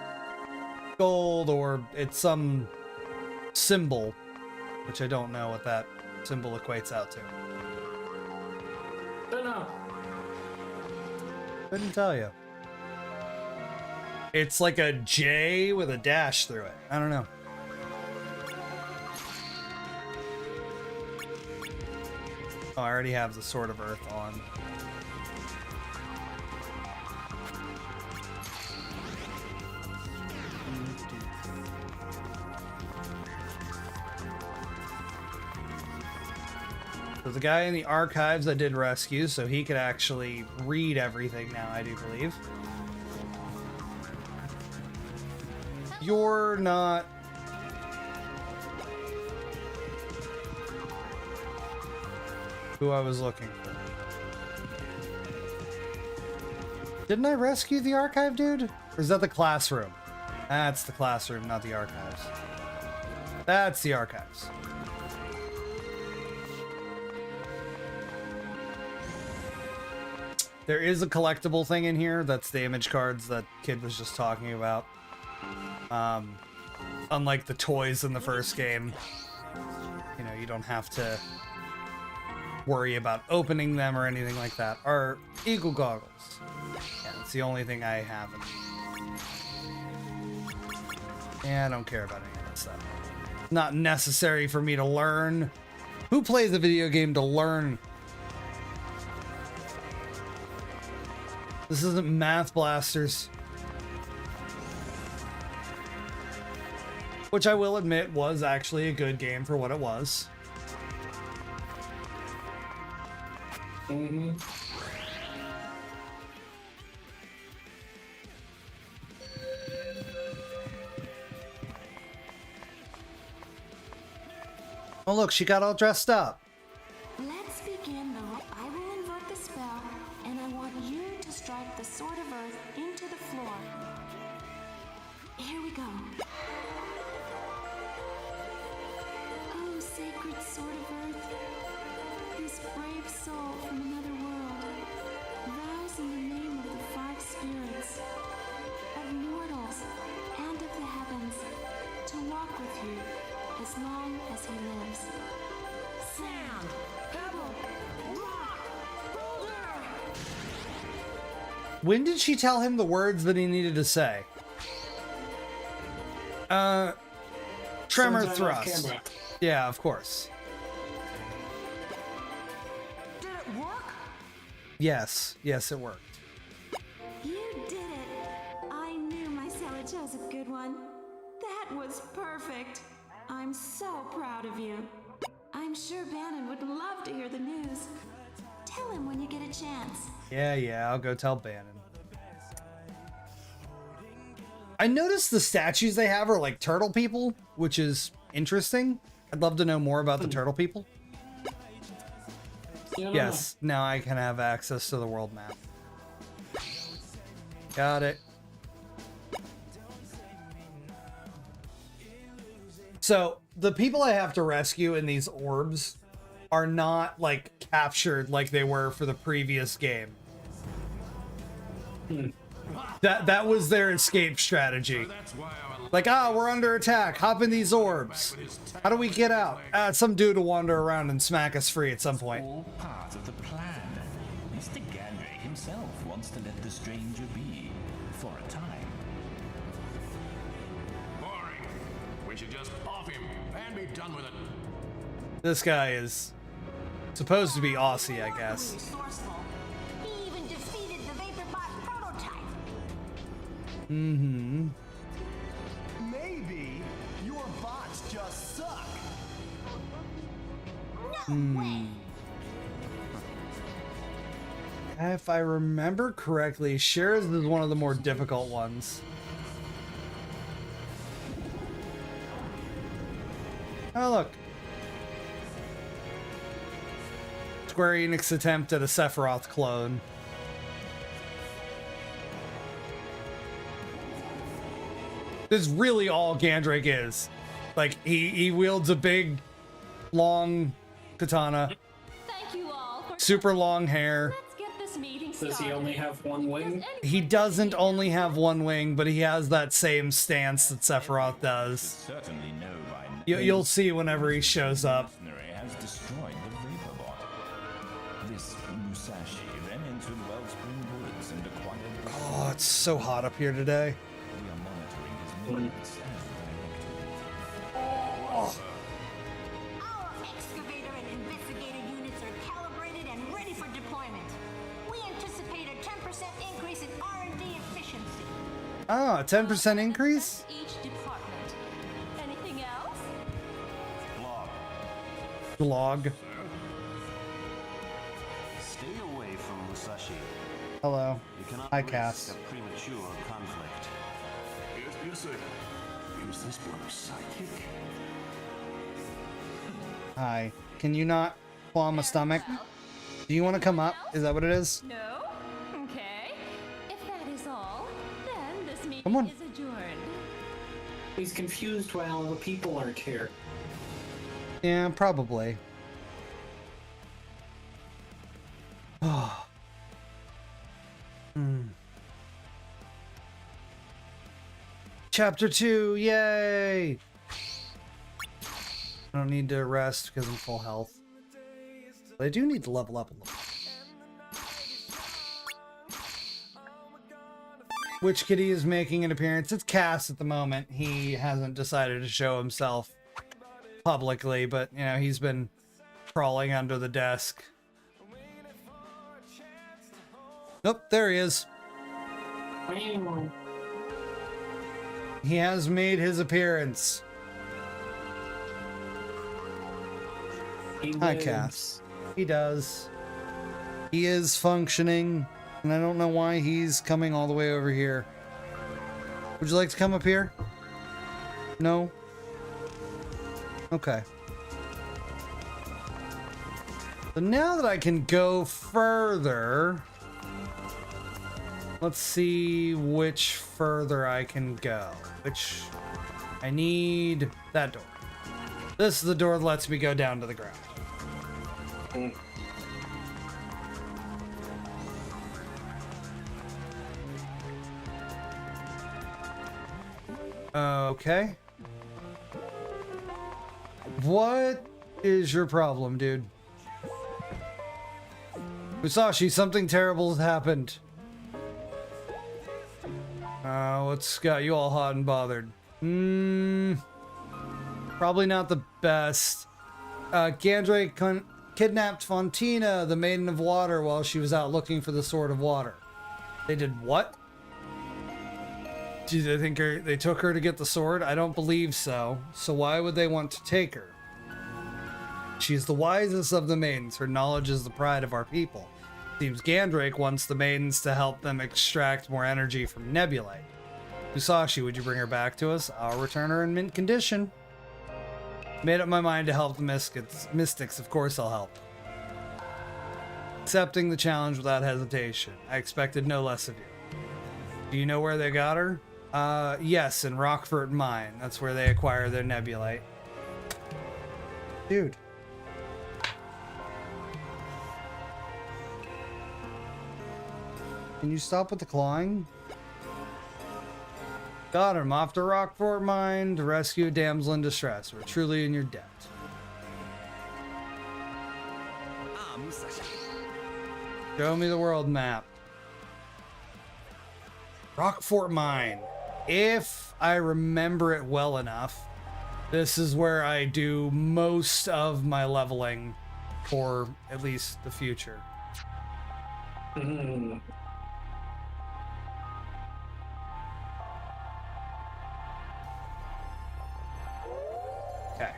gold or it's some symbol, which I don't know what that symbol equates out to. Don't know. Couldn't tell you. It's like a J with a dash through it. I don't know. Oh, I already have the Sword of Earth on. There's a guy in the archives I did rescue, so he could actually read everything now, I do believe. You're not... who I was looking for. Didn't I rescue the archive dude? Or is that the classroom? That's the classroom, not the archives. That's the archives. There is a collectible thing in here. That's the image cards that kid was just talking about. Unlike the toys in the first game, you know, you don't have to worry about opening them or anything like that. Are eagle goggles. Yeah, it's the only thing I have. Yeah, I don't care about any of that stuff. Not necessary for me to learn. Who plays a video game to learn? This isn't Math Blasters. Which I will admit was actually a good game for what it was. Mm-hmm. Oh look, she got all dressed up. Let's begin I will invert the spell, and I want you to strike the Sword of Earth into the floor. Here we go. Oh, sacred Sword of Earth, this brave soul from another world vows in the name of the five spirits, of mortals and of the heavens, to walk with you as long as he lives. Sand, pebble, rock, boulder! When did she tell him the words that he needed to say? Tremor Sometime off thrust. camera. Yeah, of course. Did it work? Yes, yes, it worked. You did it! I knew my cellar chose a good one. That was perfect. I'm so proud of you. I'm sure Bannon would love to hear the news. Tell him when you get a chance. Yeah, I'll go tell Bannon. I noticed the statues they have are like turtle people, which is interesting. I'd love to know more about the turtle people. Yeah. Yes, now I can have access to the world map. Got it. So, the people I have to rescue in these orbs are not, like, captured like they were for the previous game. That was their escape strategy. Like, we're under attack. Hop in these orbs. How do we get out? Some dude will wander around and smack us free at some point. All part of the plan. Mr. Gandrake himself wants to let the stranger be for a time. Boring. We should just off him and be done with it. This guy is supposed to be Aussie, I guess. Resourceful. He even defeated the Vaporbot prototype. Mm-hmm. Maybe your bots just suck. No way! If I remember correctly, Shara's is one of the more difficult ones. Oh, look. Square Enix attempt at a Sephiroth clone. This is really all Gandrake is. Like, he wields a big, long katana, Thank you all for super long hair. Let's get this meeting Does started. he only have one wing? He doesn't only have one wing, but he has that same stance that Sephiroth does. Certainly know by now. You'll see whenever he shows up. Mercenary has destroyed the Vaporbot. This Musashi then entered Wellspring Woods and acquired the Oh, it's so hot up here today. We are monitoring his movements and Our excavator and investigator units are calibrated and ready for deployment. We anticipate a 10% increase in R&D efficiency. Oh, a 10% increase? Each department. Anything else? Glog. Stay away from Musashi. Hello. You cannot Hi, risk Cass. a premature conflict. Yes, sir. Is this bloke psychic? Hi. Can you not claw my stomach? Do you want to come up? Is that what it is? No? Okay. If that is all, then this meeting Come on. is adjourned. He's confused why all the people aren't here. Yeah, probably. Oh. Chapter 2, yay! I don't need to rest because I'm full health. But I do need to level up a little. Which kitty is making an appearance? It's Cass at the moment. He hasn't decided to show himself publicly, but you know, he's been crawling under the desk. Nope, there he is. He has made his appearance. Hi, Cass. He does. He is functioning, and I don't know why he's coming all the way over here. Would you like to come up here? No? Okay. So now that I can go further, let's see which further I can go. Which I need that door. This is the door that lets me go down to the ground. Okay. What is your problem, dude? Musashi, something terrible has happened. What's got you all hot and bothered? Probably not the best. Gandre kidnapped Fontina, the Maiden of Water, while she was out looking for the Sword of Water. They did what? Do they think they took her to get the sword? I don't believe so. So why would they want to take her? She's the wisest of the maidens. Her knowledge is the pride of our people. Seems Gandrake wants the maidens to help them extract more energy from Nebulite. Musashi, would you bring her back to us? I'll return her in mint condition. Made up my mind to help the mystics. Of course I'll help. Accepting the challenge without hesitation. I expected no less of you. Do you know where they got her? Yes, in Rockford Mine. That's where they acquire their Nebulite. Dude. Can you stop with the clawing? Got him. Off to Rockford Mine to rescue a damsel in distress. We're truly in your debt. Show me the world map. Rockfort Mine. If I remember it well enough, this is where I do most of my leveling for at least the future. Okay.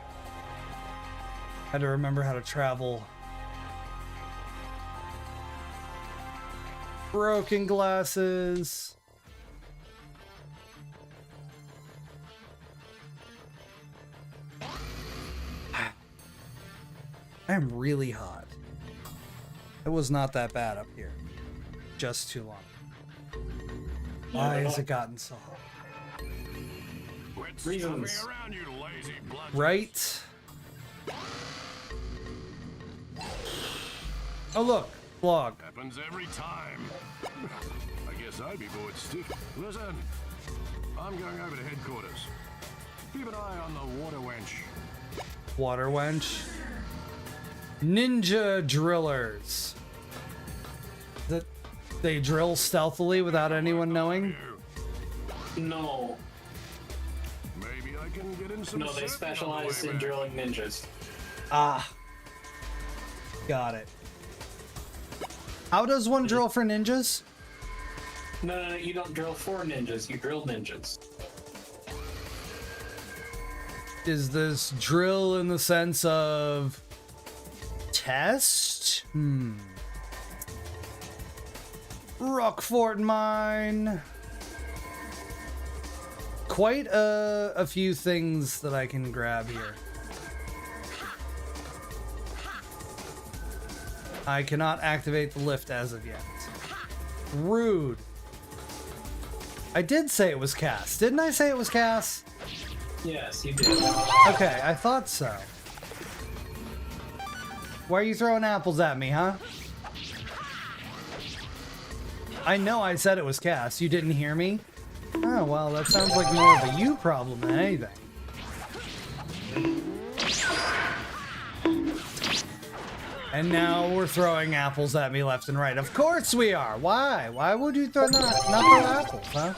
Had to remember how to travel. Broken glasses. I'm really hot. It was not that bad up here. Just too long. Why has it gotten so hot? Reasons. Around, you lazy blood. Right? Oh look, vlog. Happens every time. I guess I'd be bored stiff. Listen, I'm going over to headquarters. Keep an eye on the water wench. Water wench. Ninja drillers. That they drill stealthily without anyone knowing? No. Maybe I can get in some. No, they specialize in drilling ninjas. Ah. Got it. How does one drill for ninjas? No, you don't drill for ninjas, you drill ninjas. Is this drill in the sense of test? Rockfort mine. Quite a few things that I can grab here. I cannot activate the lift as of yet. Rude. I did say it was Cass. Didn't I say it was Cass? Yes, you did. Okay, I thought so. Why are you throwing apples at me, huh? I know I said it was Cass. You didn't hear me? Oh, well, that sounds like more of a you problem than anything. And now we're throwing apples at me left and right. Of course we are. Why? Why would you not throw apples, huh?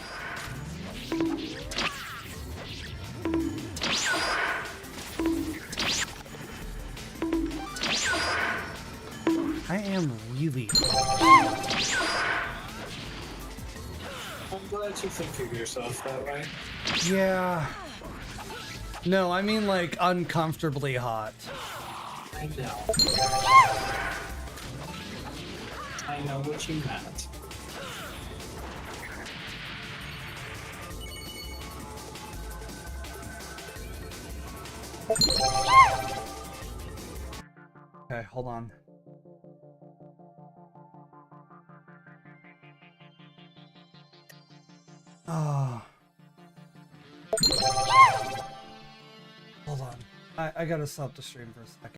I am really... I'm glad you think of yourself that way. Yeah. No, I mean like uncomfortably hot. I know. I know what you meant. Okay, hold on. Oh. Hold on. I gotta stop the stream for a second.